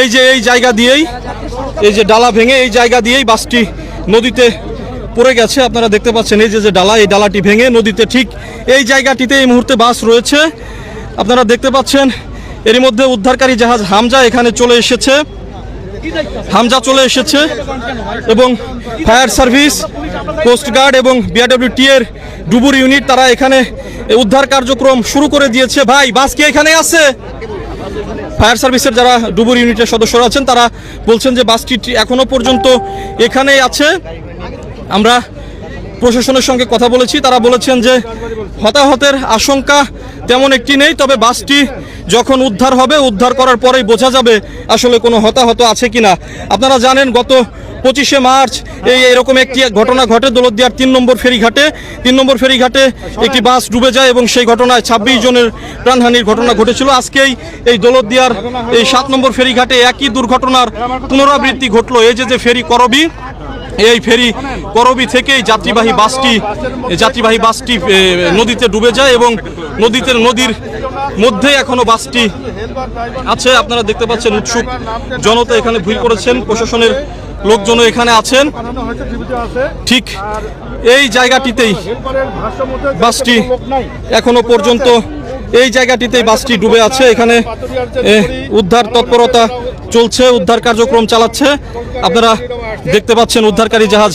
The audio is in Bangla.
এই জায়গা দিয়েই এই যে ডালা ভেঙে এই জায়গা দিয়েই বাসটি নদীতে পড়ে গেছে। আপনারা দেখতে পাচ্ছেন এই যে ডালা, এই ডালাটি ভেঙে নদীতে ঠিক এই জায়গাটিতে এই মুহূর্তে বাস রয়েছে। আপনারা দেখতে পাচ্ছেন এরই মধ্যে উদ্ধারকারী জাহাজ হামজা এখানে চলে এসেছে, এবং ফায়ার সার্ভিস, কোস্টগার্ড এবং বিআরডব্লিউটি এর ডুবুর ইউনিট তারা এখানে উদ্ধার কার্যক্রম শুরু করে দিয়েছে। ভাই, বাস কি এখানে আছে? ফায়ার সার্ভিসের যারা ডুবুর ইউনিটের সদস্যরা আছেন তারা বলছেন যে বাসটি এখনো পর্যন্ত এখানেই আছে। আমরা প্রশাসনের সঙ্গে কথা বলেছি, তারা বলেছেন যে হতাহতের আশঙ্কা তেমন একটি নেই, তবে বাসটি যখন উদ্ধার হবে, উদ্ধার করার পরেই বোঝা যাবে আসলে কোনো হতাহত আছে কিনা। আপনারা জানেন গত 25শে মার্চ এরকম একটি ঘটনা ঘটে দৌলতদিয়ার 3 নম্বর ফেরিঘাটে একটি বাস ডুবে যায় এবং সেই ঘটনায় 26 জনের প্রাণহানির ঘটনা ঘটেছিল। আজকেই এই দৌলতদিয়ার এই 7 নম্বর ফেরিঘাটে একই দুর্ঘটনার পুনরাবৃত্তি ঘটলো। এই যে ফেরি করবি, এই ফেরি করবি থেকেই যাত্রীবাহী বাসটি নদীতে ডুবে যায় এবং নদীর মধ্যে এখনো বাসটি আছে। আপনারা দেখতে পাচ্ছেন উৎসুক জনতা এখানে ভিড় করেছেন, প্রশাসনের লোকজনও এখানে আছেন। ঠিক এই জায়গাটিতেই বাসটি এখনো পর্যন্ত বাসটি ডুবে আছে। এখানে উদ্ধার তৎপরতা চলছে, উদ্ধার কার্যক্রম চালাচ্ছে। আপনারা দেখতে পাচ্ছেন উদ্ধারকারী জাহাজ